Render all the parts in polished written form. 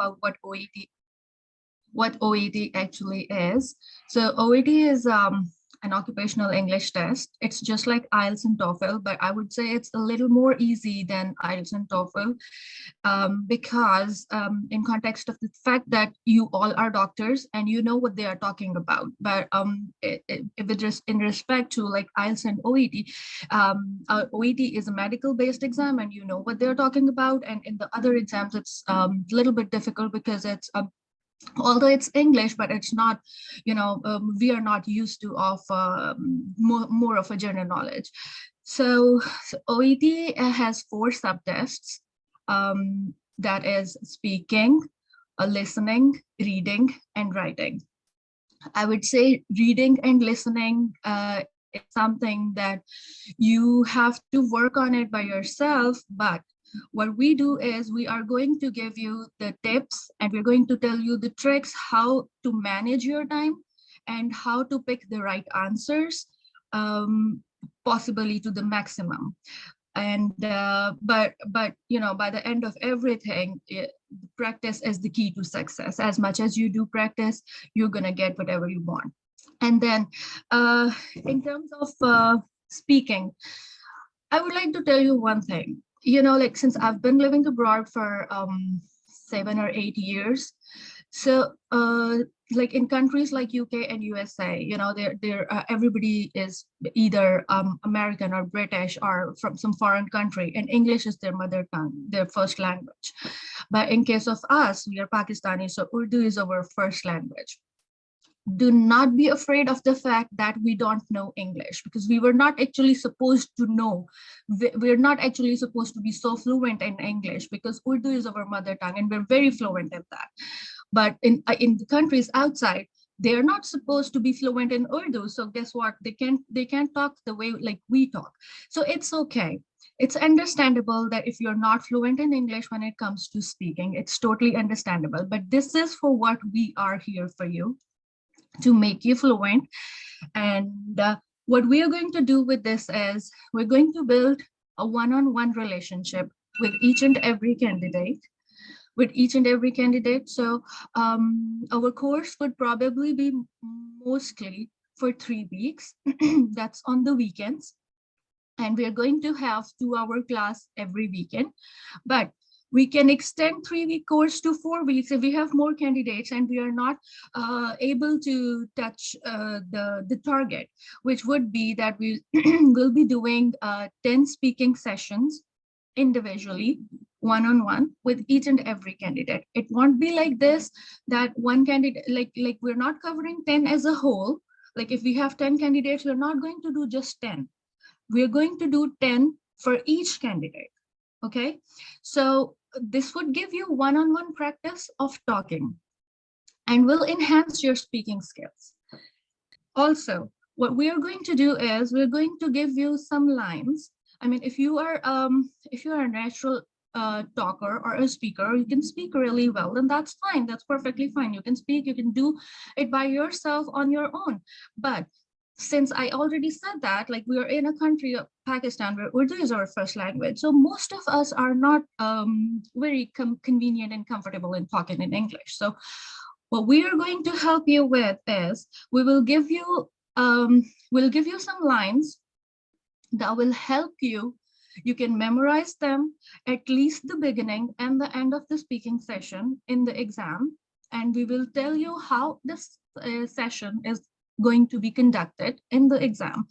about what OET actually is. So OET is an occupational English test. It's just like IELTS and TOEFL, but I would say it's a little more easy than IELTS and TOEFL because in context of the fact that you all are doctors and you know what they are talking about. But if it is in respect to like IELTS and OET, OET is a medical based exam and you know what they're talking about. And in the other exams, it's a little bit difficult because it's although it's English, but it's not, we are not used to of more of a general knowledge. So OET has 4 subtests. That is speaking, listening, reading, and writing. I would say reading and listening is something that you have to work on it by yourself, but what we do is we are going to give you the tips and we're going to tell you the tricks how to manage your time and how to pick the right answers, possibly to the maximum. And but by the end of everything, practice is the key to success. As much as you do practice, you're gonna get whatever you want. And then in terms of speaking, I would like to tell you one thing. Like since I've been living abroad for 7 or 8 years, so like in countries like UK and USA, everybody is either American or British or from some foreign country, and English is their mother tongue, their first language. But in case of us, we are Pakistani, so Urdu is our first language. Do not be afraid of the fact that we don't know English, because we were not actually supposed to know. We're not actually supposed to be so fluent in English because Urdu is our mother tongue and we're very fluent in that. But in the countries outside, they're not supposed to be fluent in Urdu. So guess what? They can't talk the way like we talk. So it's okay. It's understandable that if you're not fluent in English when it comes to speaking, it's totally understandable. But this is for what we are here for you, to make you fluent. And what we are going to do with this is we're going to build a one-on-one relationship with each and every candidate. So our course would probably be mostly for 3 weeks. That's on the weekends. And we are going to have 2-hour class every weekend. But we can extend 3-week course to 4 weeks if we have more candidates and we are not able to touch the target, which would be that we will be doing 10 speaking sessions individually, one-on-one with each and every candidate. It won't be like this, that one candidate, like we're not covering 10 as a whole. Like if we have 10 candidates, we're not going to do just 10. We're going to do 10 for each candidate. Okay, so this would give you one-on-one practice of talking and will enhance your speaking skills. Also, what we are going to do is we're going to give you some lines. I mean, if you are a natural talker or a speaker, you can speak really well, then that's fine. That's perfectly fine. You can speak, you can do it by yourself on your own. But since I already said that, like we are in a country of Pakistan where Urdu is our first language, so most of us are not very convenient and comfortable in talking in English. So what we are going to help you with is we'll give you some lines that will help you. You can memorize them at least the beginning and the end of the speaking session in the exam, and we will tell you how this session is going to be conducted in the exam.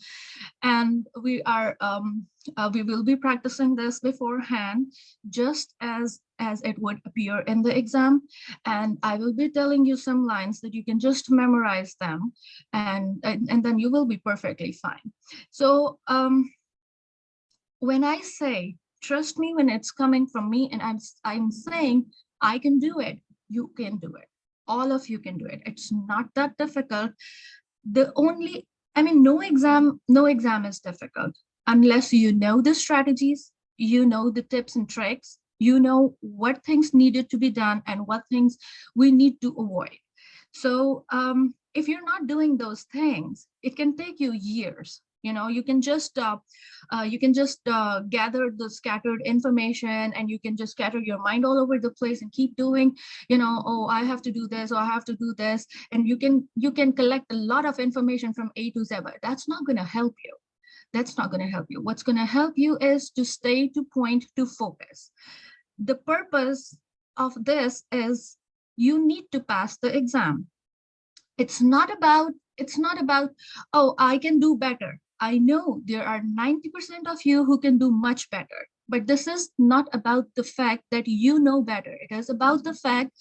And we will be practicing this beforehand, just as it would appear in the exam. And I will be telling you some lines that you can just memorize them, and then you will be perfectly fine. So when I say trust me when it's coming from me, and I'm saying I can do it, you can do it. All of you can do it. It's not that difficult. No exam is difficult unless you know the strategies, you know the tips and tricks, you know what things needed to be done and what things we need to avoid. So if you're not doing those things, it can take you years You can just gather the scattered information, and you can just scatter your mind all over the place and keep doing, oh, I have to do this, or I have to do this, and you can collect a lot of information from A to Z. But that's not going to help you. That's not going to help you. What's going to help you is to stay to point, to focus. The purpose of this is you need to pass the exam. It's not about, oh, I can do better. I know there are 90% of you who can do much better, but this is not about the fact that you know better. It is about the fact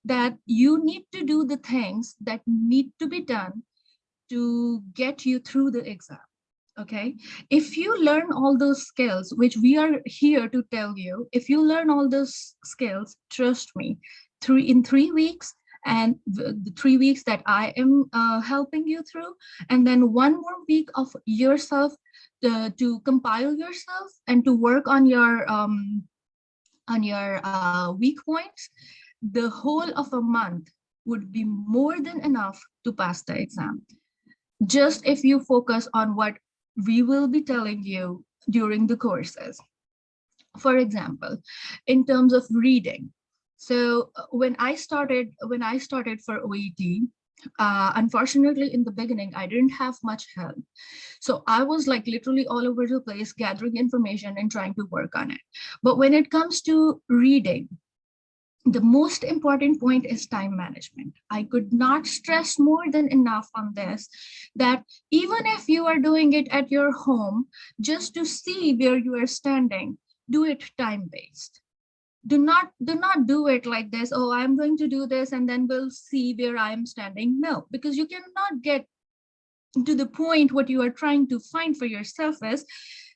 that you need to do the things that need to be done to get you through the exam. Okay, if you learn all those skills, which we are here to tell you, if you learn all those skills, trust me, in 3 weeks, and the 3 weeks that I am helping you through, and then 1 more week of yourself to compile yourself and to work on your weak points, the whole of a month would be more than enough to pass the exam. Just if you focus on what we will be telling you during the courses. For example, in terms of reading. So when I started for OET, unfortunately, in the beginning, I didn't have much help. So I was like literally all over the place, gathering information and trying to work on it. But when it comes to reading, the most important point is time management. I could not stress more than enough on this, that even if you are doing it at your home, just to see where you are standing, do it time-based. Do not do it like this, oh, I'm going to do this and then we'll see where I am standing. No, because you cannot get to the point. What you are trying to find for yourself is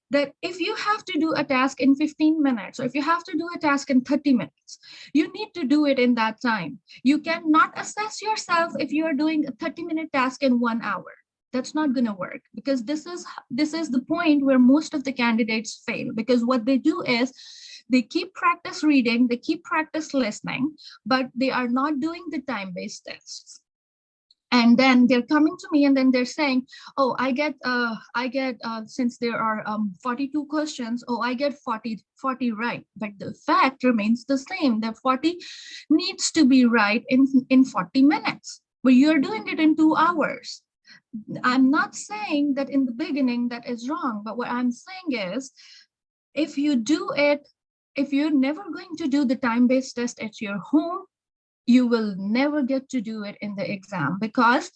that if you have to do a task in 15 minutes, or if you have to do a task in 30 minutes, you need to do it in that time. You cannot assess yourself if you are doing a 30-minute task in 1 hour. That's not going to work, because this is the point where most of the candidates fail, because what they do is they keep practice reading, they keep practice listening, but they are not doing the time-based tests. And then they're coming to me and then they're saying, oh, I get since there are 42 questions, oh, I get 40 right. But the fact remains the same, that 40 needs to be right in 40 minutes, but you're doing it in 2 hours. I'm not saying that in the beginning that is wrong, but what I'm saying is, if you do it, if you're never going to do the time-based test at your home, you will never get to do it in the exam, because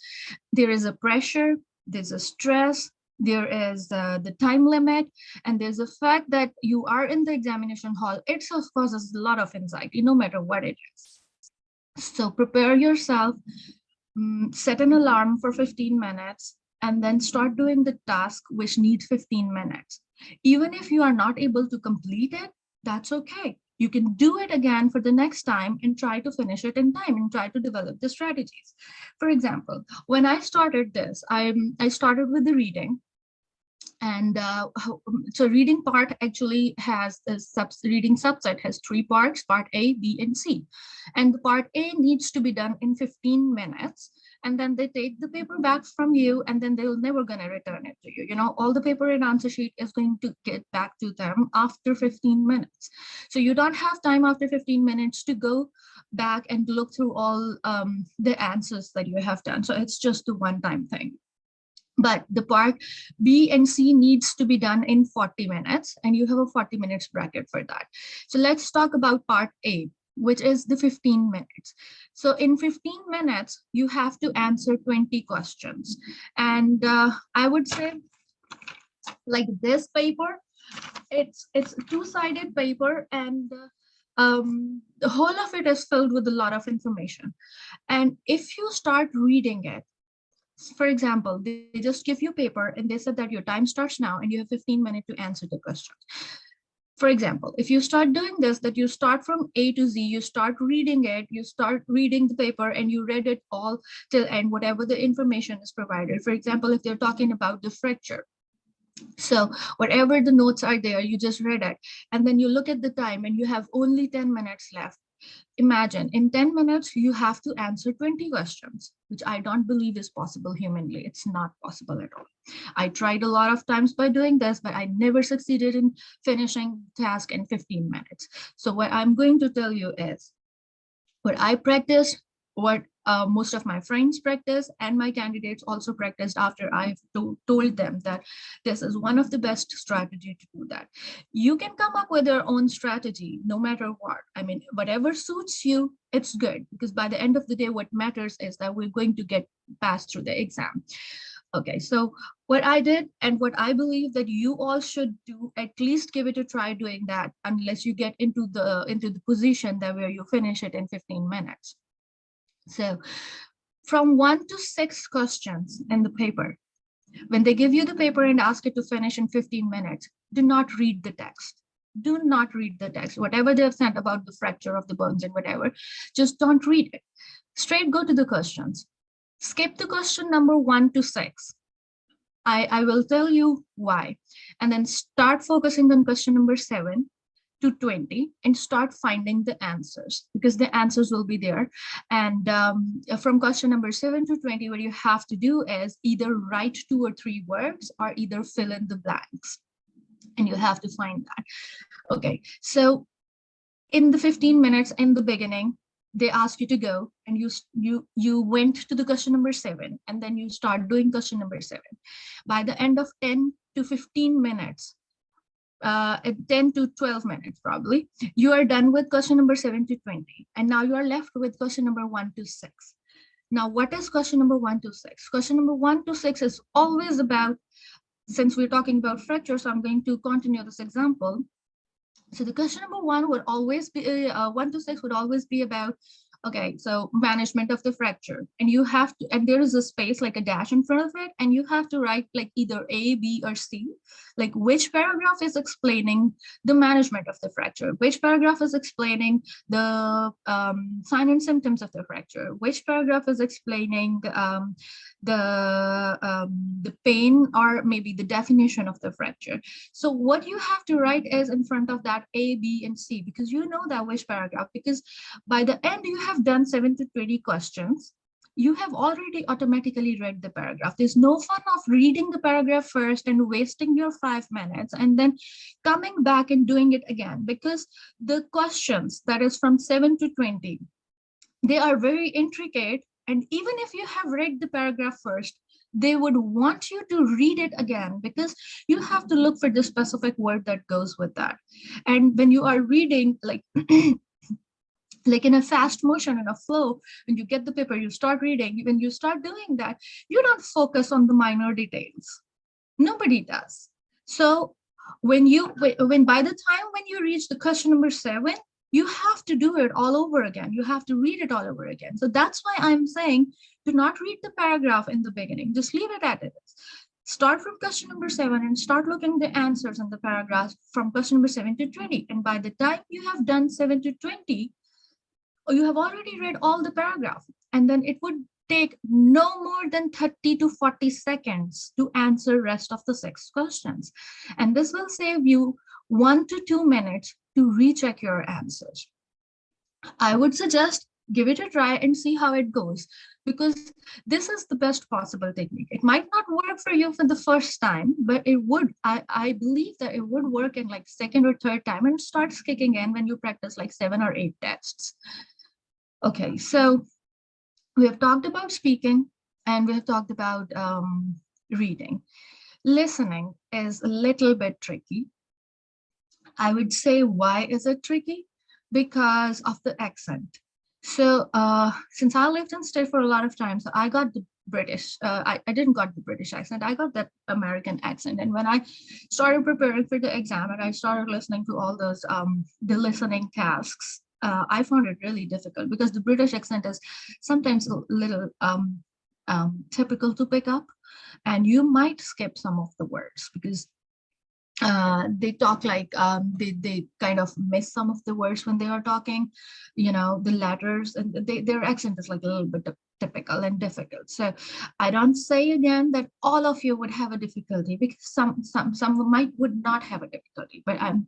there is a pressure, there's a stress, there is the time limit, and there's a fact that you are in the examination hall. It causes a lot of anxiety, no matter what it is. So prepare yourself, set an alarm for 15 minutes, and then start doing the task which needs 15 minutes. Even if you are not able to complete it, that's okay. You can do it again for the next time and try to finish it in time and try to develop the strategies. For example, when I started this, I started with the reading. And so reading part actually has a reading subset has 3 parts, part A, B, and C. And the part A needs to be done in 15 minutes. And then they take the paper back from you, and then they're never going to return it to you. All the paper and answer sheet is going to get back to them after 15 minutes. So you don't have time after 15 minutes to go back and look through all the answers that you have done. So it's just a one-time thing. But the part B and C needs to be done in 40 minutes, and you have a 40 minutes bracket for that. So let's talk about part A, which is the 15 minutes. So in 15 minutes, you have to answer 20 questions. And I would say, like this paper, it's a 2-sided paper, and the whole of it is filled with a lot of information. And if you start reading it, for example, they just give you paper and they said that your time starts now and you have 15 minutes to answer the question. For example, if you start doing this, that you start from A to Z, you start reading it, you start reading the paper and you read it all till end, whatever the information is provided. For example, if they're talking about the fracture, so whatever the notes are there, you just read it. And then you look at the time and you have only 10 minutes left. Imagine in 10 minutes, you have to answer 20 questions, which I don't believe is possible humanly. It's not possible at all. I tried a lot of times by doing this, but I never succeeded in finishing task in 15 minutes. So what I'm going to tell you is what I practiced, what most of my friends practice, and my candidates also practiced after I've told them that this is one of the best strategy to do that. You can come up with your own strategy no matter what. I mean, whatever suits you, it's good, because by the end of the day, what matters is that we're going to get passed through the exam. Okay, so what I did and what I believe that you all should do, at least give it a try doing that, unless you get into the position that where you finish it in 15 minutes. So from 1 to 6 questions in the paper, when they give you the paper and ask you to finish in 15 minutes, do not read the text. Do not read the text. Whatever they've said about the fracture of the bones and whatever, just don't read it. Straight go to the questions. Skip the question number 1 to 6. I will tell you why. And then start focusing on question number 7 to 20 and start finding the answers, because the answers will be there. And from question number 7 to 20, what you have to do is either write 2 or 3 words or either fill in the blanks. And you have to find that. Okay, so in the 15 minutes in the beginning, they ask you to go and you went to the question number 7 and then you start doing question number 7. By the end of 10 to 15 minutes, at 10 to 12 minutes probably, you are done with question number 7 to 20, and now you are left with question number 1 to 6. Now, what is question number 1 to 6? Question number 1 to 6 is always about, since we're talking about fracture, so I'm going to continue this example. So the question number 1 would always be 1 to 6 would always be about, okay, so management of the fracture, and you have to, and there is a space like a dash in front of it, and you have to write like either A, B, or C, like which paragraph is explaining the management of the fracture, which paragraph is explaining the sign and symptoms of the fracture, which paragraph is explaining the pain or maybe the definition of the fracture. So what you have to write is in front of that A, B, and C, because you know that which paragraph, because by the end you have done 7 to 20 questions, you have already automatically read the paragraph. There's no fun of reading the paragraph first and wasting your 5 minutes and then coming back and doing it again, because the questions that is from 7 to 20, they are very intricate. And even if you have read the paragraph first, they would want you to read it again, because you have to look for the specific word that goes with that. And when you are reading, like, like in a fast motion, in a flow, when you get the paper, you start reading, when you start doing that, you don't focus on the minor details. Nobody does. So when by the time when you reach the question number 7, you have to do it all over again. You have to read it all over again. So that's why I'm saying, do not read the paragraph in the beginning. Just leave it at it. Start from question number 7 and start looking the answers in the paragraphs from question number 7 to 20. And by the time you have done 7 to 20, you have already read all the paragraph. And then it would take no more than 30 to 40 seconds to answer rest of the 6 questions. And this will save you 1 to 2 minutes to recheck your answers. I would suggest give it a try and see how it goes, because this is the best possible technique. It might not work for you for the first time, but it would, I believe that it would work in like second or third time, and starts kicking in when you practice like 7 or 8 tests. Okay, so we have talked about speaking and we have talked about reading. Listening is a little bit tricky. I would say, why is it tricky? Because of the accent. So since I lived in state for a lot of time, so I got the British, I didn't got the British accent, I got that American accent. And when I started preparing for the exam and I started listening to all those, the listening tasks, I found it really difficult, because the British accent is sometimes a little typical to pick up, and you might skip some of the words because they talk like they kind of miss some of the words when they are talking, you know, the letters, and their accent is like a little bit typical and difficult. So I don't say again that all of you would have a difficulty, because some would not have a difficulty, but I'm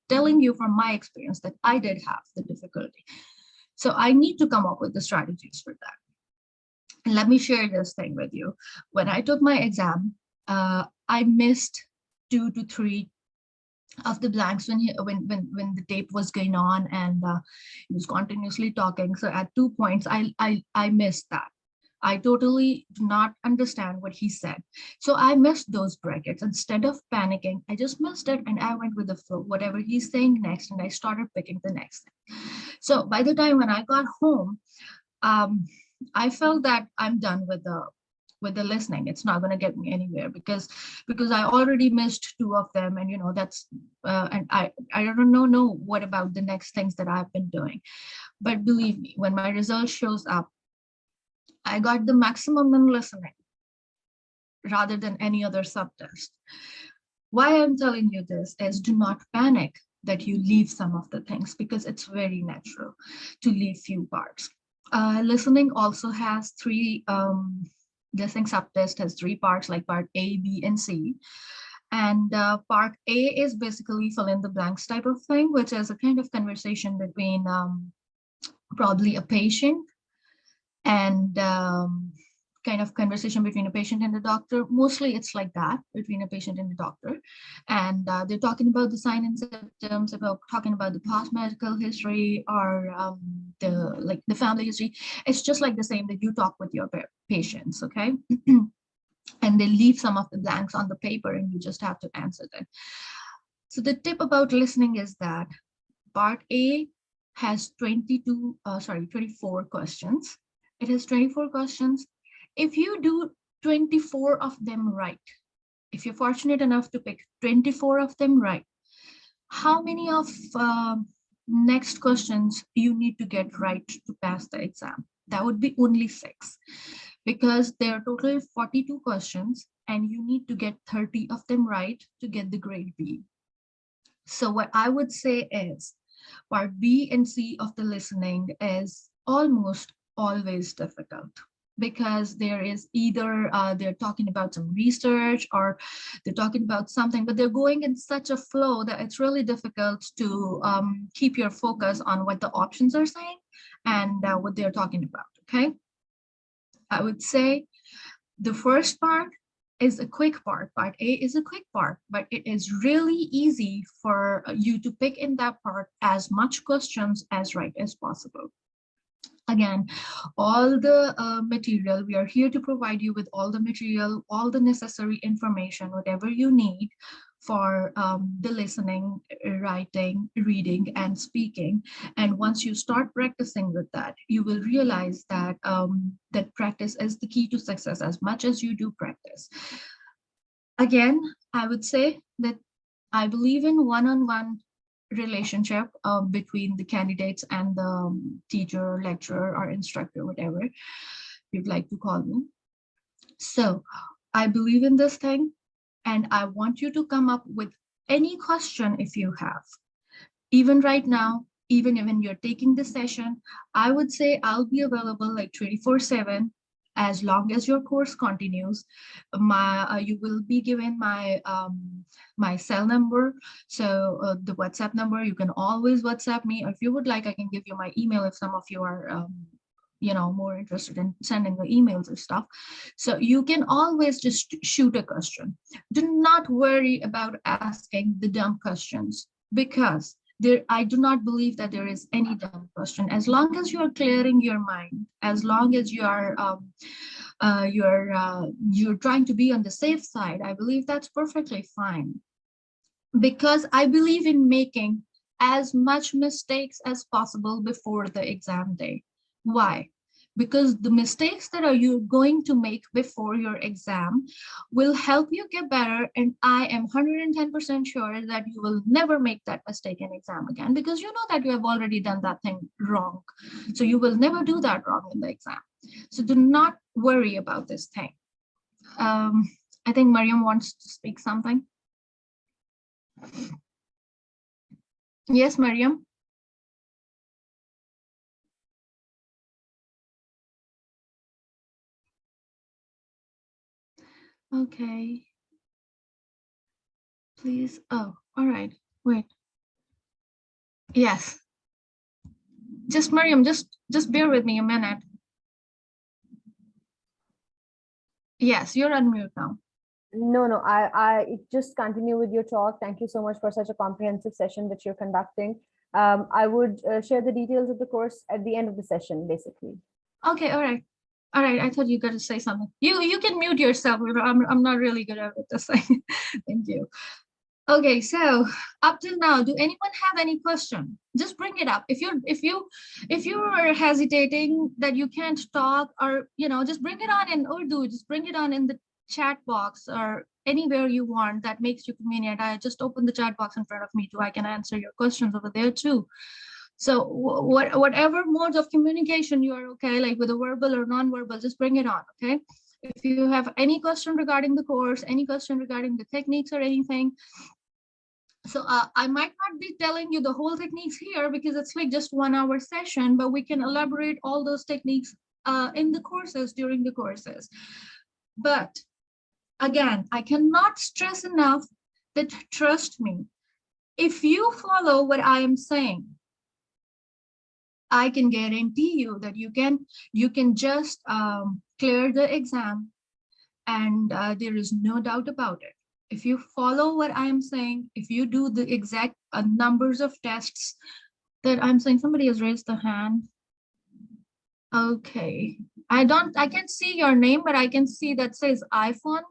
telling you from my experience that I did have the difficulty. So I need to come up with the strategies for that. And let me share this thing with you. When I took my exam, I missed 2 to 3 of the blanks when the tape was going on, and he was continuously talking. So at 2 points, I missed that. I totally do not understand what he said. So I missed those brackets. Instead of panicking, I just missed it and I went with the flow, whatever he's saying next, and I started picking the next thing. So by the time when I got home, I felt that I'm done with the listening. It's not going to get me anywhere because I already missed 2 of them, and that's and I don't know what about the next things that I've been doing. But believe me, when my result shows up, I got the maximum in listening rather than any other subtest. Why I'm telling you this is, do not panic that you leave some of the things, because it's very natural to leave few parts. Listening also has 3 listening subtest has 3 parts, like part A, B, and C. And part A is basically fill in the blanks type of thing, which is a kind of conversation between probably a patient and kind of conversation between a patient and a doctor. Mostly it's like that, between a patient and a doctor. And they're talking about the signs and symptoms, about talking about the past medical history, or the family history. It's just like the same that you talk with your patients, okay? And they leave some of the blanks on the paper and you just have to answer them. So the tip about listening is that part A has 24 questions. It has 24 questions. If you do 24 of them right, if you're fortunate enough to pick 24 of them right, how many of next questions you need to get right to pass the exam? That would be only 6, because there are total 42 questions and you need to get 30 of them right to get the grade B. So what I would say is, part B and C of the listening is almost always difficult, because there is either they're talking about some research or they're talking about something, but they're going in such a flow that it's really difficult to keep your focus on what the options are saying and what they're talking about, okay? I would say the first part is a quick part. Part A is a quick part, but it is really easy for you to pick in that part as much questions as right as possible. Again, all the material, we are here to provide you with all the material, all the necessary information, whatever you need for the listening, writing, reading, and speaking. And once you start practicing with that, you will realize that that practice is the key to success as much as you do practice. Again, I would say that I believe in one-on-one relationship between the candidates and the teacher, lecturer, or instructor, whatever you'd like to call me. So I believe in this thing, and I want you to come up with any question if you have. Even right now, even when you're taking the session, I would say I'll be available like 24/7. As long as your course continues, you will be given my my cell number. So the WhatsApp number, you can always WhatsApp me. Or if you would like, I can give you my email if some of you are more interested in sending the emails or stuff. So you can always just shoot a question. Do not worry about asking the dumb questions, because I do not believe that there is any dumb question. As long as you are clearing your mind, as long as you are you're trying to be on the safe side, I believe that's perfectly fine. Because I believe in making as much mistakes as possible before the exam day. Why? Because the mistakes that you're going to make before your exam will help you get better. And I am 110% sure that you will never make that mistake in exam again, because you know that you have already done that thing wrong. So you will never do that wrong in the exam. So do not worry about this thing. I think Mariam wants to speak something. Yes, Mariam. Okay. Please. Oh, all right. Wait. Yes. Just Miriam, just bear with me a minute. Yes, you're on mute now. No, I just continue with your talk. Thank you so much for such a comprehensive session that you're conducting. I would share the details of the course at the end of the session, basically. Okay, all right. All right, I thought you got to say something. You can mute yourself. I'm not really good at this. Thank you. Okay, so up till now, do anyone have any question? Just bring it up. If you are hesitating that you can't talk, or just bring it on in Urdu, just bring it on in the chat box or anywhere you want that makes you convenient. I just open the chat box in front of me too. I can answer your questions over there too. So whatever modes of communication you are okay, like with a verbal or non-verbal, just bring it on, okay? If you have any question regarding the course, any question regarding the techniques or anything, so I might not be telling you the whole techniques here because it's like just 1 hour session, but we can elaborate all those techniques in the courses, during the courses. But again, I cannot stress enough that trust me, if you follow what I am saying, I can guarantee you that you can just clear the exam, and there is no doubt about it. If you follow what I'm saying, if you do the exact numbers of tests that I'm saying, somebody has raised the hand. Okay, I can't see your name, but I can see that says iPhone.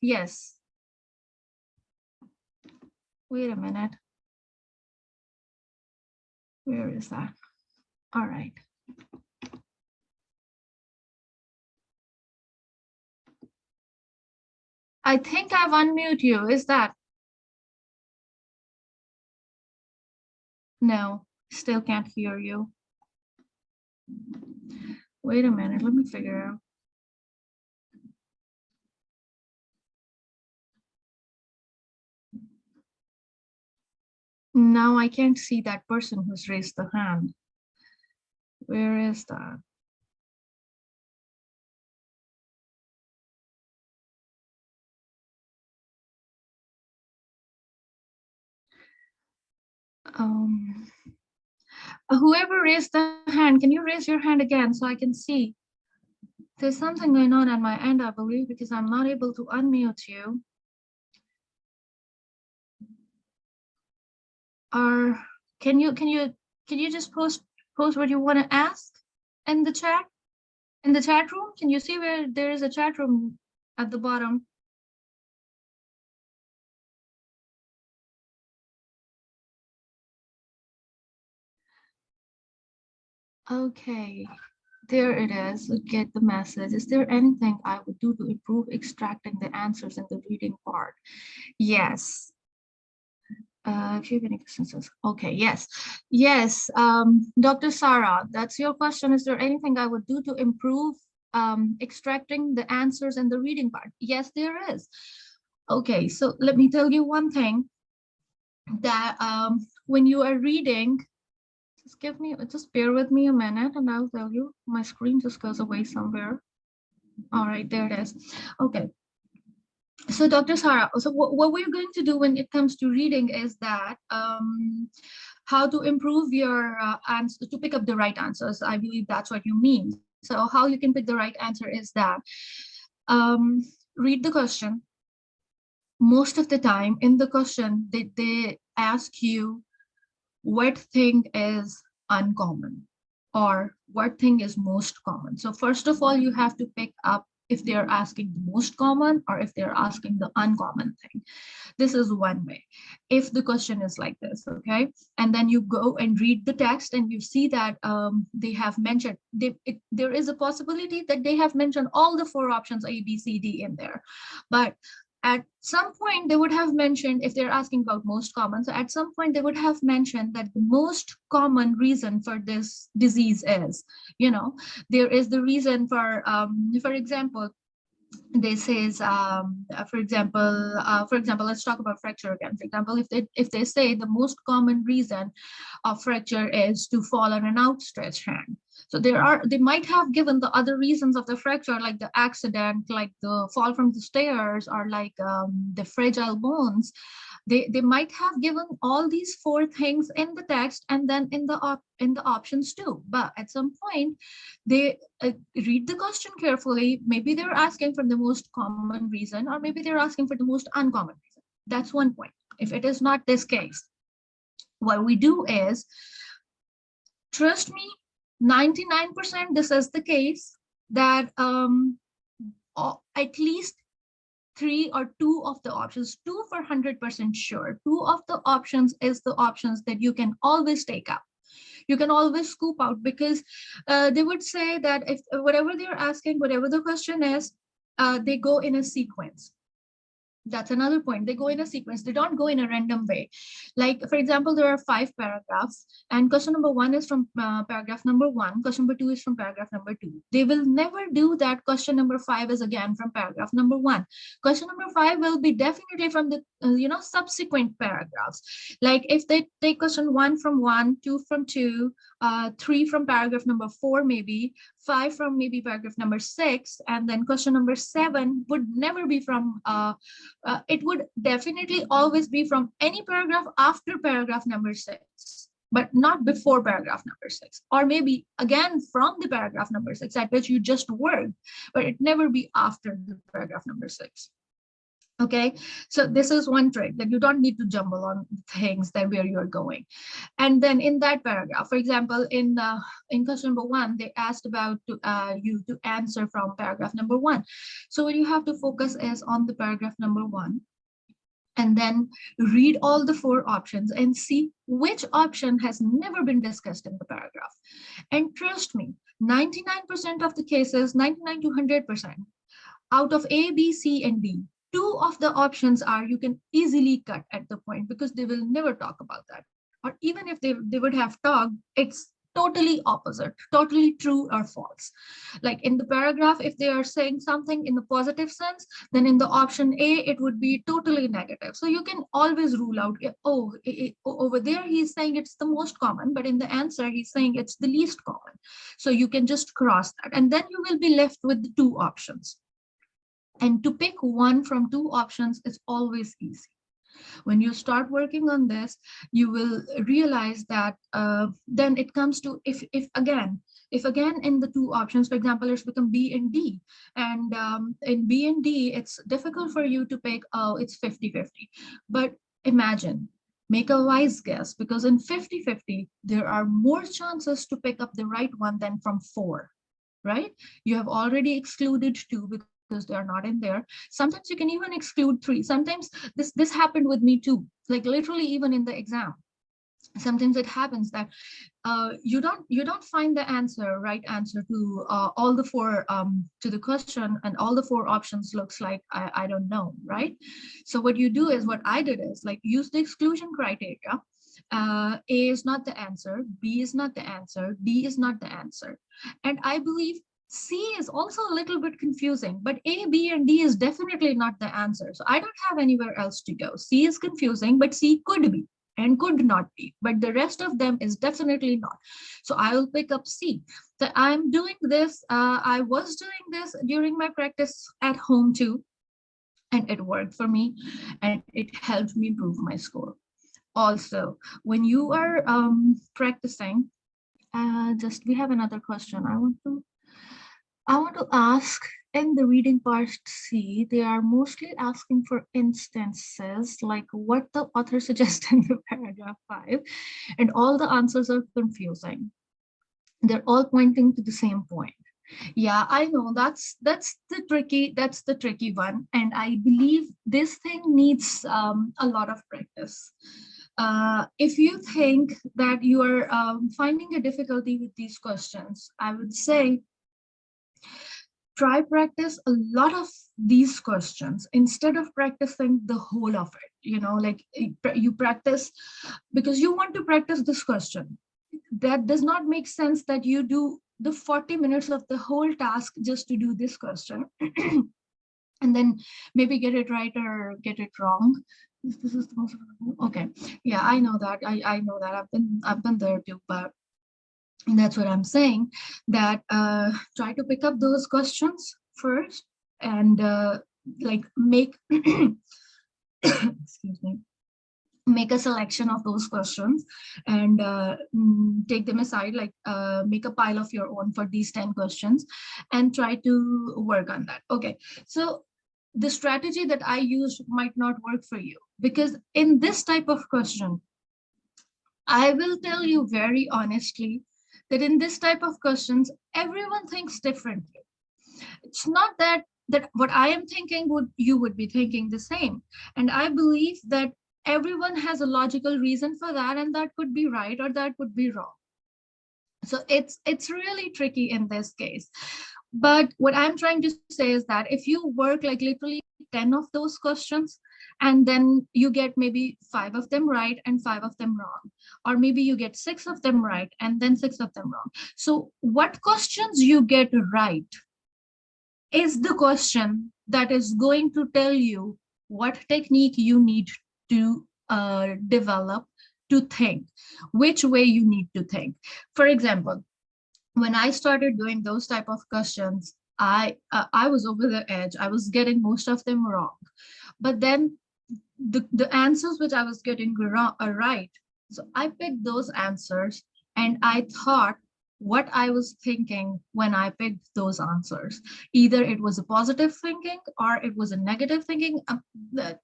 Yes. Wait a minute. Where is that? All right. I think I've unmuted you. Is that? No, still can't hear you. Wait a minute, let me figure out. Now I can't see that person who's raised the hand. Where is that? Whoever raised the hand, can you raise your hand again so I can see? There's something going on at my end, I believe, because I'm not able to unmute you. Or can you just post what you want to ask in the chat? In the chat room? Can you see where there is a chat room at the bottom? Okay, there it is. Get the message. Is there anything I would do to improve extracting the answers in the reading part? Yes. If you have any questions, okay, yes. Dr. Sarah, that's your question. Is there anything I would do to improve extracting the answers in the reading part? Yes, there is. Okay, so let me tell you one thing, that when you are reading, just bear with me a minute and I'll tell you. My screen just goes away somewhere. All right, there it is. Okay. So Dr. Sarah, so what we're going to do when it comes to reading is that how to improve your answer, to pick up the right answers. I believe that's what you mean. So how you can pick the right answer is that read the question. Most of the time in the question, they ask you what thing is uncommon or what thing is most common. So first of all, you have to pick up if they're asking the most common or if they're asking the uncommon thing. This is one way. If the question is like this, okay, and then you go and read the text and you see that they have mentioned, there is a possibility that they have mentioned all the 4 options A, B, C, D in there. But at some point they would have mentioned, if they're asking about most common, so at some point they would have mentioned that the most common reason for this disease is, there is the reason for example, they says, for example, let's talk about fracture again. For example, if they say the most common reason of fracture is to fall on an outstretched hand. So they might have given the other reasons of the fracture, like the accident, like the fall from the stairs, or like the fragile bones. They might have given all these 4 things in the text and then in the options too. But at some point, they read the question carefully. Maybe they're asking for the most common reason, or maybe they're asking for the most uncommon reason. That's one point. If it is not this case, what we do is, trust me, 99% this is the case, that at least 3 or 2 of the options, 2 for 100% sure, 2 of the options is the options that you can always take out. You can always scoop out, because they would say that if whatever they're asking, whatever the question is, they go in a sequence. That's another point. They go in a sequence. They don't go in a random way. Like, for example, there are 5 paragraphs, and question number 1 is from paragraph number 1. Question number 2 is from paragraph number 2. They will never do that. Question number 5 is again from paragraph number 1. Question number 5 will be definitely from the subsequent paragraphs. Like if they take question 1 from 1, 2 from 2, 3 from paragraph number 4, maybe 5 from maybe paragraph number 6, and then question number 7 would never be from it would definitely always be from any paragraph after paragraph number 6, but not before paragraph number 6, or maybe again from the paragraph number 6 at which you just worked, but it never be after the paragraph number 6. Okay, so this is one trick, that you don't need to jumble on things that where you're going. And then in that paragraph, for example, in question number 1, they asked about you to answer from paragraph number 1. So what you have to focus is on the paragraph number 1, and then read all the 4 options and see which option has never been discussed in the paragraph. And trust me, 99% of the cases, 99 to 100%, out of A, B, C, and D, 2 of the options are you can easily cut at the point, because they will never talk about that. Or even if they would have talked, it's totally opposite, totally true or false. Like in the paragraph, if they are saying something in the positive sense, then in the option A, it would be totally negative. So you can always rule out, oh, over there he's saying it's the most common, but in the answer he's saying it's the least common. So you can just cross that, and then you will be left with the 2 options. And to pick one from 2 options is always easy. When you start working on this, you will realize that then it comes to if again in the 2 options, for example, it's become B and D, and in B and D, it's difficult for you to pick, oh, it's 50-50. But imagine, make a wise guess, because in 50-50, there are more chances to pick up the right one than from 4, right? You have already excluded 2 because they are not in there. Sometimes you can even exclude 3. Sometimes this happened with me too, like literally even in the exam. Sometimes it happens that you don't find the right answer to all the 4 to the question, and all the 4 options looks like I don't know, right? So what you do is, what I did is, like, use the exclusion criteria. A is not the answer, B is not the answer, D is not the answer. And I believe C is also a little bit confusing, but A, B, and D is definitely not the answer. So I don't have anywhere else to go. C is confusing, but C could be and could not be, but the rest of them is definitely not. So I will pick up C. So I'm doing this. I was doing this during my practice at home too, and it worked for me, and it helped me improve my score. Also, when you are practicing, we have another question. I want to ask, in the reading part C, they are mostly asking for instances, like what the author suggests in the paragraph 5, and all the answers are confusing. They're all pointing to the same point. Yeah, I know that's the tricky one, and I believe this thing needs a lot of practice. If you think that you are finding a difficulty with these questions, I would say try practice a lot of these questions instead of practicing the whole of it. Like you practice because you want to practice this question. That does not make sense that you do the 40 minutes of the whole task just to do this question and then maybe get it right or get it wrong. This is the most okay. Yeah, I know that. I know that. I've been there too, but That's what I'm saying, that try to pick up those questions first and like make, excuse me, make a selection of those questions and take them aside, like make a pile of your own for these 10 questions and try to work on that. Okay, so the strategy that I used might not work for you, because in this type of question, I will tell you very honestly that in this type of questions, everyone thinks differently. It's not that what I am thinking would you would be thinking the same. And I believe that everyone has a logical reason for that, and that could be right or that could be wrong. So it's really tricky in this case. But what I'm trying to say is that if you work like literally 10 of those questions, and then you get maybe 5 of them right and 5 of them wrong, or maybe you get 6 of them right and then 6 of them wrong. So what questions you get right is the question that is going to tell you what technique you need to develop to think, which way you need to think. For example, when I started doing those type of questions, I was over the edge. I was getting most of them wrong. But then the answers which I was getting wrong are right. So I picked those answers and I thought what I was thinking when I picked those answers. Either it was a positive thinking or it was a negative thinking.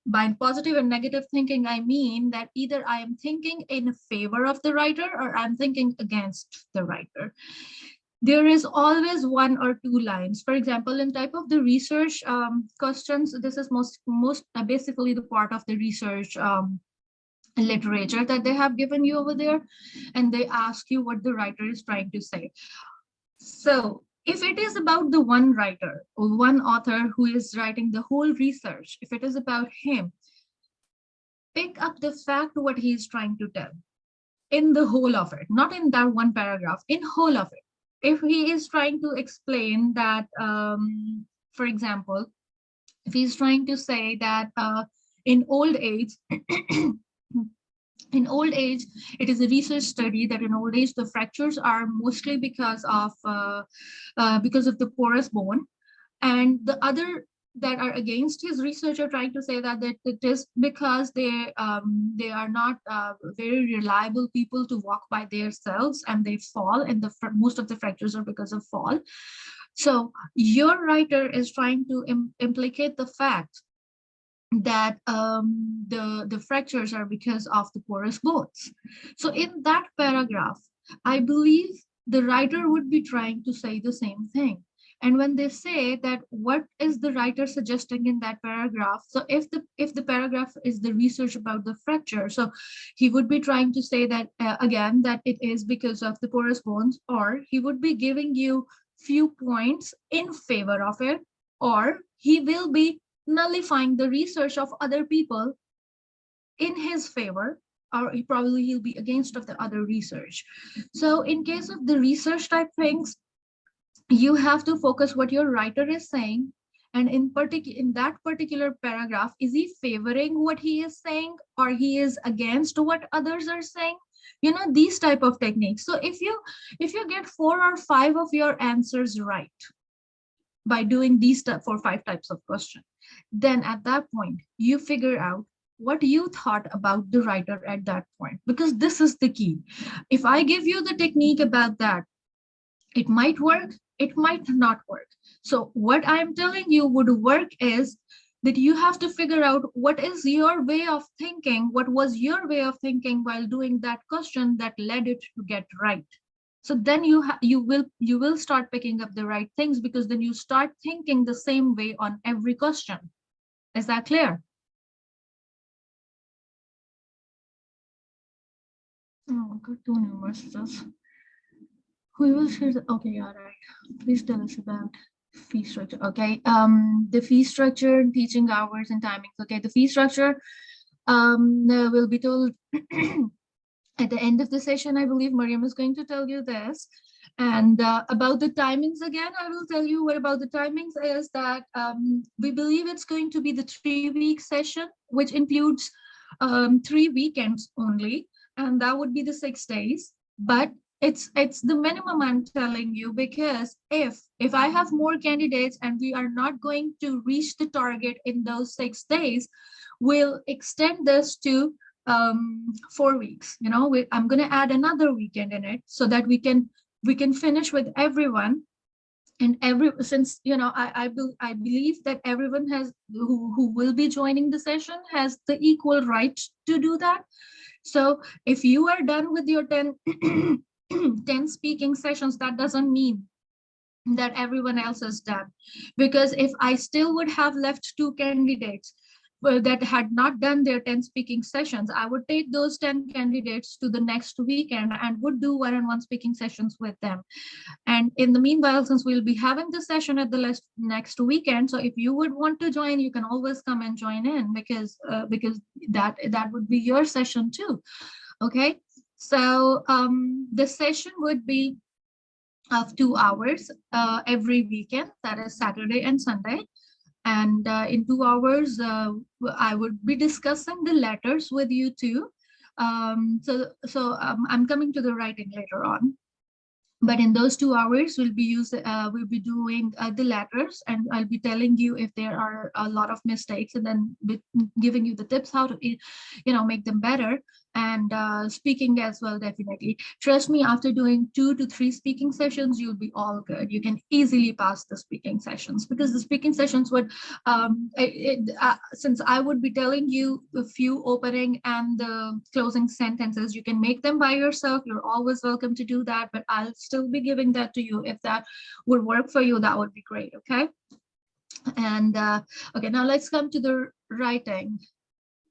By positive and negative thinking, I mean that either I am thinking in favor of the writer or I'm thinking against the writer. There is always 1 or 2 lines. For example, in type of the research questions, this is most basically the part of the research literature that they have given you over there, and they ask you what the writer is trying to say. So if it is about the one writer or one author who is writing the whole research, if it is about him, pick up the fact what he is trying to tell in the whole of it, not in that one paragraph, in whole of it. If he is trying to explain that, for example, if he's trying to say that in old age, in old age, it is a research study that in old age, the fractures are mostly because of the porous bone. And the other that are against his research are trying to say that it is because they are not very reliable people to walk by themselves and they fall, and most of the fractures are because of fall. So your writer is trying to implicate the fact that the fractures are because of the porous bones. So in that paragraph, I believe the writer would be trying to say the same thing. And when they say that, what is the writer suggesting in that paragraph? So if the paragraph is the research about the fracture, so he would be trying to say that again, that it is because of the porous bones, or he would be giving you few points in favor of it, or he will be nullifying the research of other people in his favor, or he'll be against of the other research. So in case of the research type things, you have to focus what your writer is saying, and in that particular paragraph, is he favoring what he is saying or he is against what others are saying? These type of techniques. So if you get 4 or 5 of your answers right by doing these 4 or 5 types of questions, then at that point you figure out what you thought about the writer at that point, because this is the key. If I give you the technique about that, it might work, it might not work. So what I'm telling you would work is that you have to figure out what is your way of thinking, what was your way of thinking while doing that question that led it to get right. So then you will start picking up the right things, because then you start thinking the same way on every question. Is that clear? Oh, got 2 new messages. We will share the, okay, all right. Please tell us about fee structure. Okay, the fee structure, teaching hours and timings. Okay, the fee structure will be told at the end of the session. I believe Mariam is going to tell you this. And about the timings, again, I will tell you what about the timings is that we believe it's going to be the 3-week session, which includes 3 weekends only, and that would be the 6 days. But it's the minimum I'm telling you, because if I have more candidates and we are not going to reach the target in those 6 days, we'll extend this to 4 weeks. You know, I'm going to add another weekend in it so that we can finish with everyone. And since you know, I believe that everyone who will be joining the session has the equal right to do that. So if you are done with your 10 10 speaking sessions, that doesn't mean that everyone else is done. Because if I still would have left 2 candidates that had not done their 10 speaking sessions, I would take those 10 candidates to the next weekend and would do one-on-one speaking sessions with them. And in the meanwhile, since we'll be having the session at the next weekend, so if you would want to join, you can always come and join in, because that would be your session too. Okay, so the session would be of 2 hours every weekend, that is Saturday and Sunday. And in 2 hours, I would be discussing the letters with you too. So I'm coming to the writing later on. But in those 2 hours, we'll be doing the letters, and I'll be telling you if there are a lot of mistakes, and then giving you the tips how to, make them better. And speaking as well, definitely. Trust me, after doing 2 to 3 speaking sessions, you'll be all good. You can easily pass the speaking sessions, because the speaking sessions would, since I would be telling you a few opening and the closing sentences, you can make them by yourself. You're always welcome to do that, but I'll still be giving that to you. If that would work for you, that would be great. Okay. And okay, now let's come to the writing.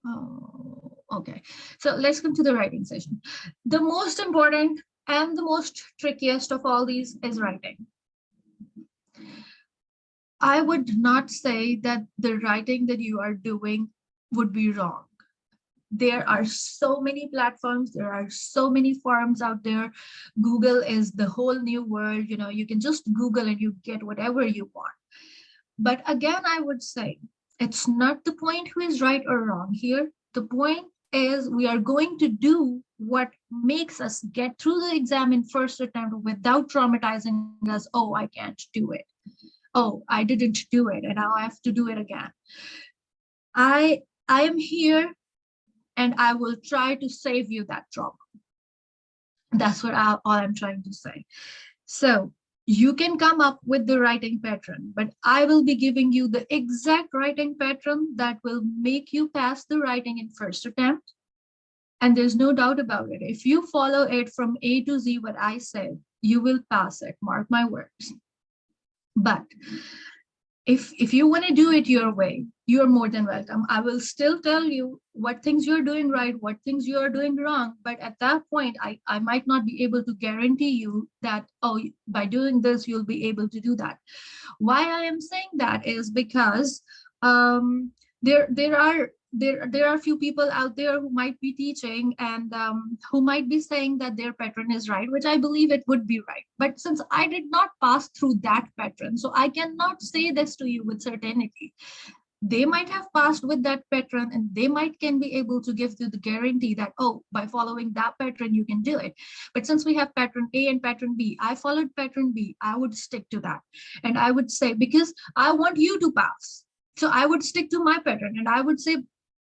Oh, okay, so let's come to the writing session. The most important and the most trickiest of all these is writing. I would not say that the writing that you are doing would be wrong. There are so many platforms, there are so many forums out there. Google is the whole new world. You know, you can just Google and you get whatever you want. But again, I would say it's not the point who is right or wrong here. The point is we are going to do what makes us get through the exam in first attempt without traumatizing us. Oh, I can't do it. Oh, I didn't do it, and now I have to do it again. I am here, and I will try to save you that trauma. That's what all I'm trying to say. So you can come up with the writing pattern, but I will be giving you the exact writing pattern that will make you pass the writing in first attempt. And there's no doubt about it. If you follow it from A to Z, what I said, you will pass it, mark my words. But if you want to do it your way, you're more than welcome. I will still tell you what things you're doing right, what things you are doing wrong. But at that point, I might not be able to guarantee you that, oh, by doing this, you'll be able to do that. Why I am saying that is because there are a few people out there who might be teaching and who might be saying that their pattern is right, which I believe it would be right. But since I did not pass through that pattern, so I cannot say this to you with certainty. They might have passed with that pattern, and they can be able to give you the guarantee that, oh, by following that pattern, you can do it. But since we have pattern A and pattern B, I followed pattern B, I would stick to that. And I would say, because I want you to pass, so I would stick to my pattern, and I would say,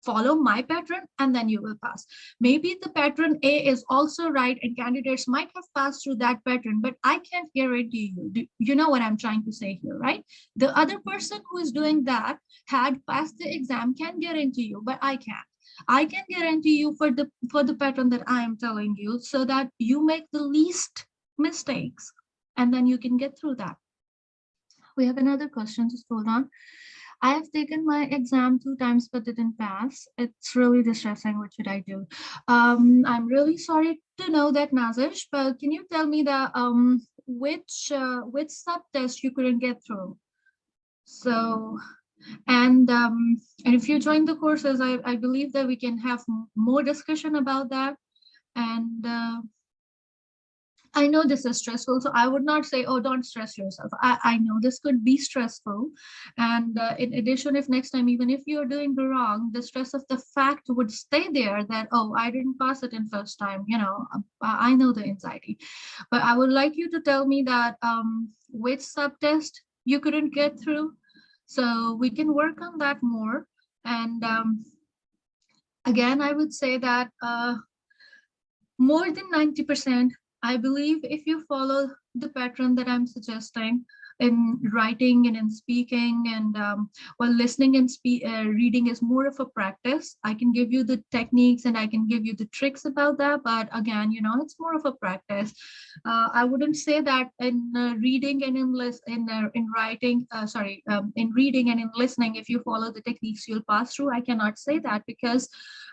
follow my pattern and then you will pass. Maybe the pattern A is also right and candidates might have passed through that pattern, but I can't guarantee you. You know what I'm trying to say here, right? The other person who is doing that had passed the exam can guarantee you, but I can't. I can guarantee you for the pattern that I am telling you, so that you make the least mistakes and then you can get through that. We have another question, just hold on. I have taken my exam 2 times but didn't pass. It's really distressing. What should I do? I'm really sorry to know that, Nazish, but can you tell me the which sub-test you couldn't get through? So, and if you join the courses, I believe that we can have more discussion about that. And I know this is stressful, so I would not say, oh, don't stress yourself. I know this could be stressful. And in addition, if next time, even if you're doing the wrong, the stress of the fact would stay there that, oh, I didn't pass it in first time, I know the anxiety. But I would like you to tell me that which subtest you couldn't get through. So we can work on that more. And again, I would say that more than 90%, I believe if you follow the pattern that I'm suggesting in writing and in speaking, and while listening and reading is more of a practice. I can give you the techniques and I can give you the tricks about that, but again, it's more of a practice. I wouldn't say that in reading and in writing, in reading and in listening, if you follow the techniques, you'll pass through. I cannot say that because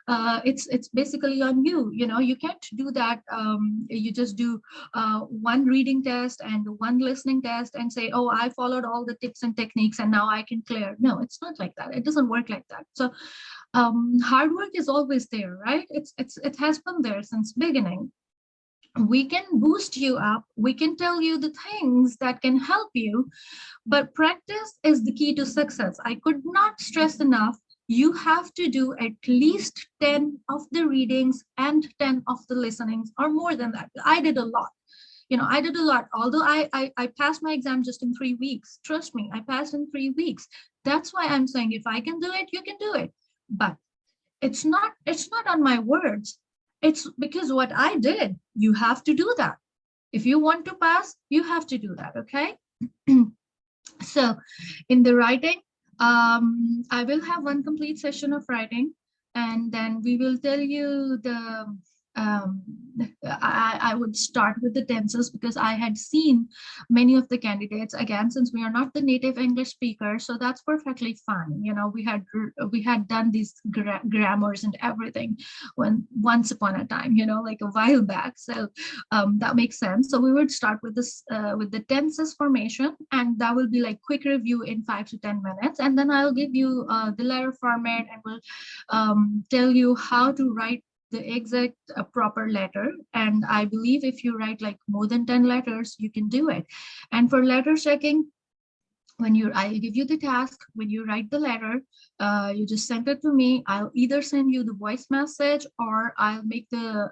it's basically on you. You can't do that. You just do one reading test and one listening test and say, oh, I followed all the tips and techniques and now I can clear. No, it's not like that. It doesn't work like that. So hard work is always there, right? It has been there since beginning. We can boost you up. We can tell you the things that can help you, but practice is the key to success. I could not stress enough. You have to do at least 10 of the readings and 10 of the listenings, or more than that. I did a lot. I did a lot. Although I passed my exam just in 3 weeks. Trust me, I passed in 3 weeks. That's why I'm saying if I can do it, you can do it. But it's not on my words. It's because what I did. You have to do that. If you want to pass, you have to do that, okay? So in the writing, I will have one complete session of writing, and then we will tell you the I would start with the tenses because I had seen many of the candidates. Again, since we are not the native English speakers, so that's perfectly fine. We had done these grammars and everything once upon a time, like a while back. So that makes sense. So we would start with this with the tenses formation, and that will be like quick review in 5 to 10 minutes, and then I'll give you the letter format and will tell you how to write the exact proper letter. And I believe if you write like more than 10 letters, you can do it. And for letter checking, I'll give you the task. When you write the letter, you just send it to me. I'll either send you the voice message, or I'll make the,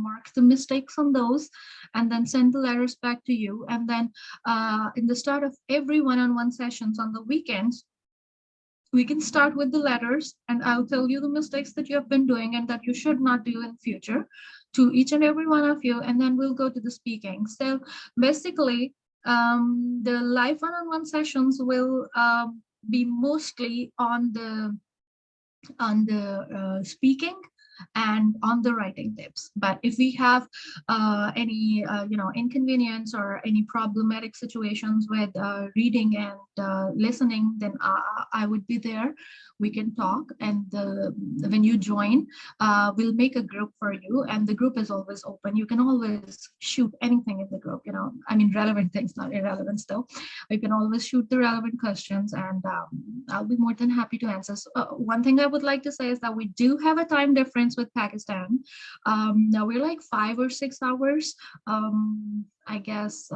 mark the mistakes on those and then send the letters back to you. And then in the start of every one-on-one sessions on the weekends, we can start with the letters, and I'll tell you the mistakes that you have been doing and that you should not do in future to each and every one of you, and then we'll go to the speaking. So basically, the live one-on-one sessions will be mostly on the speaking and on the writing tips. But if we have any inconvenience or any problematic situations with reading and listening, then I would be there. We can talk, and when you join, we'll make a group for you, and the group is always open. You can always shoot anything in the group, I mean relevant things, not irrelevant still. You can always shoot the relevant questions, and I'll be more than happy to answer. So, one thing I would like to say is that we do have a time difference with Pakistan. Now we're like 5 or 6 hours, I guess,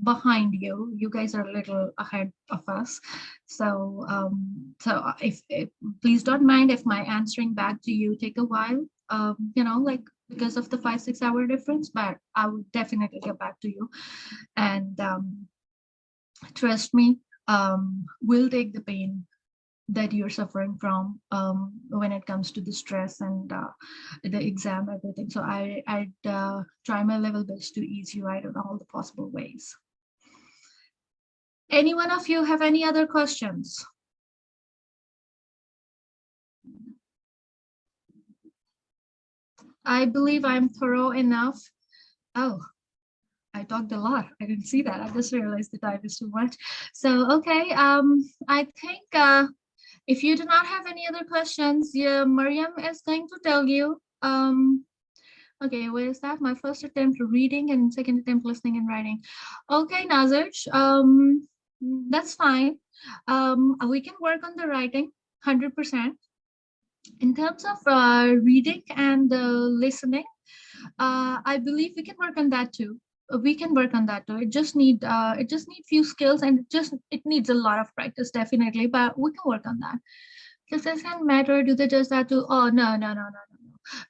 behind you. You guys are a little ahead of us. So if please don't mind if my answering back to you take a while, like because of the 5-6 hour difference, but I will definitely get back to you. And trust me, we'll take the pain that you're suffering from when it comes to the stress and the exam, everything. So I'd try my level best to ease you out in all the possible ways. Any one of you have any other questions? I believe I'm thorough enough. Oh, I talked a lot. I didn't see that. I just realized the time is too much. So, okay. I think if you do not have any other questions, yeah, Mariam is going to tell you. Okay, where is that? My first attempt reading and second attempt listening and writing. Okay, Nazir, that's fine. We can work on the writing 100%. In terms of reading and listening, I believe we can work on that too. we can work on that too. It just need few skills, and it needs a lot of practice, definitely, but we can work on that. Does that matter? Do they just that too? Oh, no.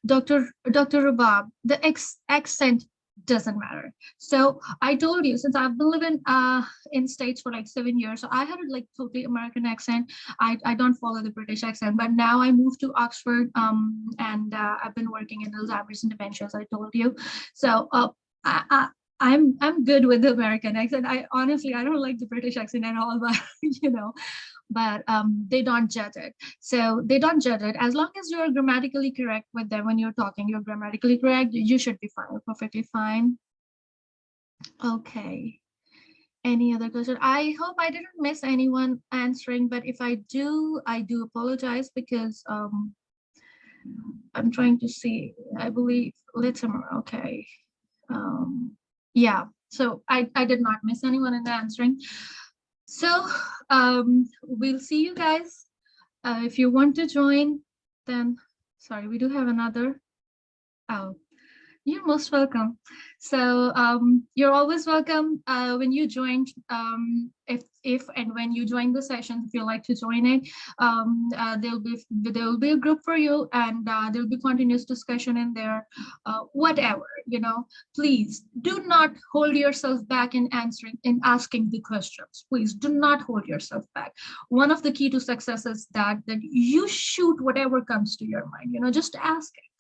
Dr. Rabab, the accent doesn't matter. So I told you, since I've been living in States for like 7 years, so I had a like totally American accent. I don't follow the British accent, but now I moved to Oxford, and I've been working in Alzheimer's and dementia, as I told you. So I, I I'm good with the American accent. I honestly I don't like the British accent at all, but you know, but they don't judge it. So they don't judge it. As long as you're grammatically correct with them when you're talking, you're grammatically correct, you should be fine, perfectly fine. Okay. Any other question? I hope I didn't miss anyone answering, but if I do apologize, because I'm trying to see, I believe Litimer, okay. Yeah, so I did not miss anyone in the answering. So we'll see you guys. If you want to join, then sorry, we do have another. Oh, you're most welcome. So you're always welcome when you join. If and when you join the session, if you like to join it, there'll be a group for you, and there'll be continuous discussion in there. Whatever, you know. Please do not hold yourself back in asking the questions. Please do not hold yourself back. One of the key to success is that you shoot whatever comes to your mind. You know, just ask it.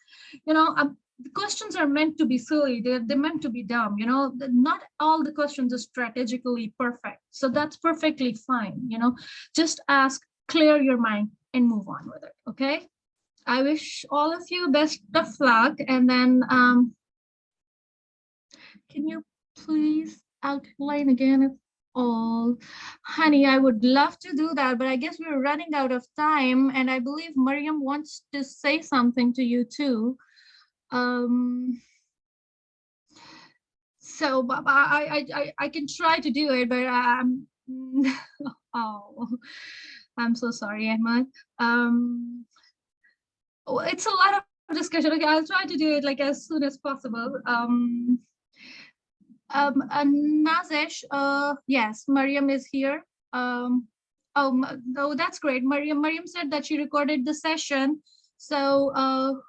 You know, the questions are meant to be silly. They're meant to be dumb. You know, not all the questions are strategically perfect. So that's perfectly fine. You know, just ask, clear your mind, and move on with it. Okay. I wish all of you best of luck. And then can you please outline again if all? Honey, I would love to do that, but I guess we're running out of time. And I believe Mariam wants to say something to you too. So I can try to do it, but oh, I'm so sorry, Ahmad. It's a lot of discussion. Okay, I'll try to do it like as soon as possible. Nazesh, yes, Mariam is here. Oh, that's great. Mariam said that she recorded the session. So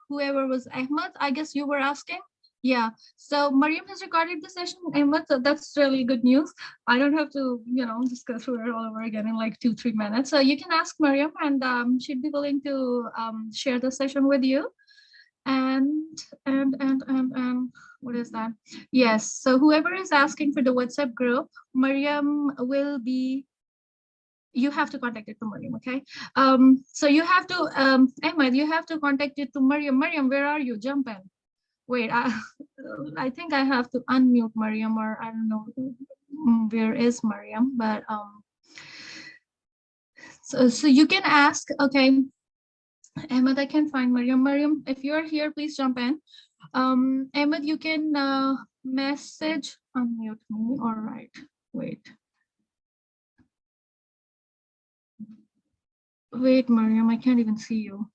whoever was Ahmad, I guess you were asking. Yeah, so Mariam has recorded the session, Ahmad, so that's really good news. I don't have to, you know, discuss through it all over again in like 2-3 minutes. So you can ask Mariam, and she'd be willing to share the session with you. And what is that? Yes, so whoever is asking for the WhatsApp group, Mariam will be, you have to contact it to Mariam, okay? So you have to, Ahmed, you have to contact it to Mariam. Mariam, where are you? Jump in. Wait, I think I have to unmute Mariam, or I don't know where is Mariam, but so you can ask, okay. Ahmed, I can find Mariam. Mariam, if you're here, please jump in. Ahmed, you can message, unmute me. All right, wait. Wait, Mariam, I can't even see you.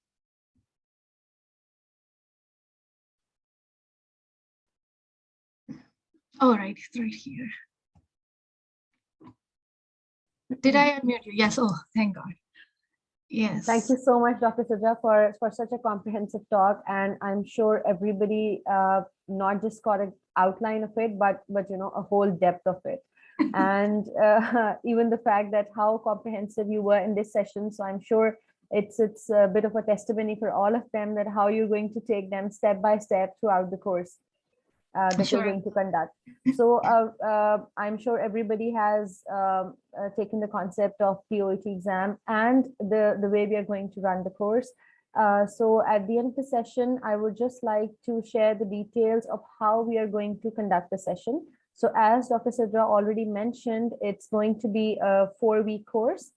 All right, it's right here. Did I unmute you? Yes. Oh, thank God. Yes. Thank you so much, Dr. Sidra, for such a comprehensive talk. And I'm sure everybody not just got an outline of it, but you know, a whole depth of it. And even the fact that how comprehensive you were in this session. So I'm sure it's a bit of a testimony for all of them that how you're going to take them step by step throughout the course that Sure. you're going to conduct. So I'm sure everybody has taken the concept of the OET exam and the way we are going to run the course. So at the end of the session, I would just like to share the details of how we are going to conduct the session. So as Dr. Sidra already mentioned, it's going to be a 4-week course,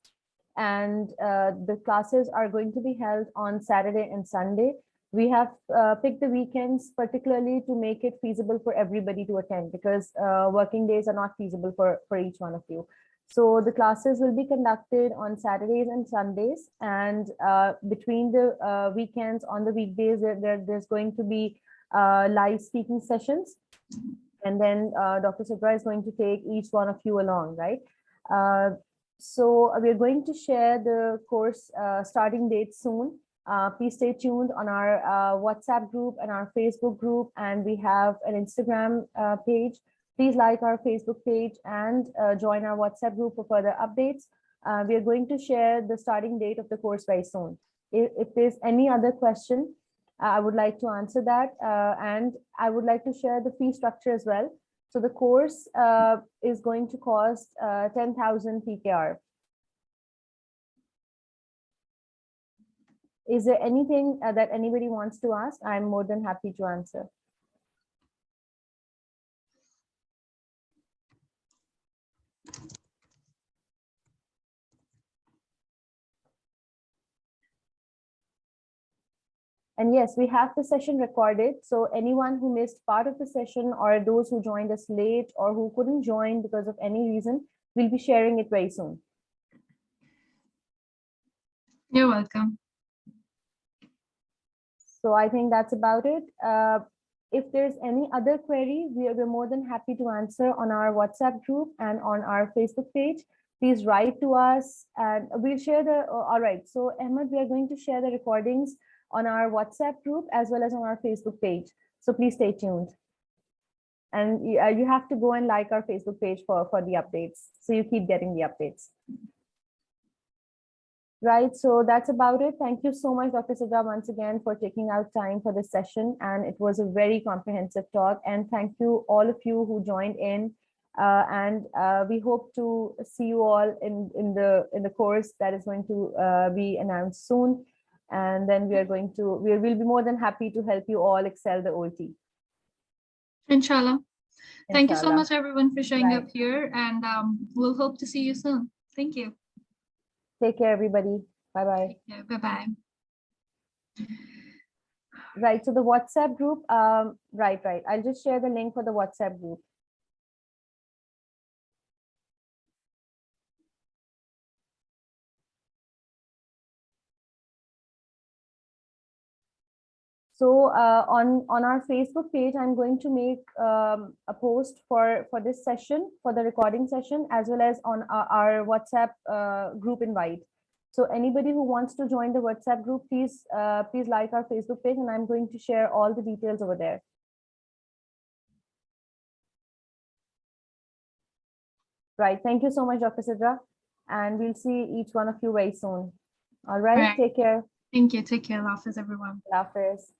and the classes are going to be held on Saturday and Sunday. We have picked the weekends particularly to make it feasible for everybody to attend, because working days are not feasible for each one of you. So the classes will be conducted on Saturdays and Sundays, and between the weekends, on the weekdays, there's going to be live speaking sessions And then Dr. Sidra is going to take each one of you along, right? So we're going to share the course starting date soon. Please stay tuned on our WhatsApp group and our Facebook group, and we have an Instagram page. Please like our Facebook page and join our WhatsApp group for further updates. We are going to share the starting date of the course very soon. If there's any other question, I would like to answer that, and I would like to share the fee structure as well. So the course is going to cost 10,000 PKR. Is there anything that anybody wants to ask? I'm more than happy to answer. And yes, we have the session recorded. So anyone who missed part of the session, or those who joined us late or who couldn't join because of any reason, we'll be sharing it very soon. You're welcome. So I think that's about it. If there's any other query, we're more than happy to answer on our WhatsApp group and on our Facebook page. Please write to us and we'll share the, all right. So Ahmed, we are going to share the recordings on our WhatsApp group as well as on our Facebook page. So please stay tuned. And you have to go and like our Facebook page for the updates. So you keep getting the updates. Right, so that's about it. Thank you so much, Dr. Sidra, once again for taking out time for this session. And it was a very comprehensive talk. And thank you, all of you who joined in. And we hope to see you all in the course that is going to be announced soon. And then we will be more than happy to help you all excel the OET. Inshallah. Thank you so Inshallah. much, everyone, for showing Right. up here. And we'll hope to see you soon. Thank you. Take care, everybody. Bye-bye. Yeah, bye-bye. Right, so the WhatsApp group, right. I'll just share the link for the WhatsApp group. So on our Facebook page, I'm going to make a post for this session, for the recording session, as well as on our WhatsApp group invite. So anybody who wants to join the WhatsApp group, please like our Facebook page, and I'm going to share all the details over there. Right. Thank you so much, Dr. Sidra. And we'll see each one of you very soon. All right. All right. Take care. Thank you. Take care. Allah Hafiz, everyone. Allah Hafiz.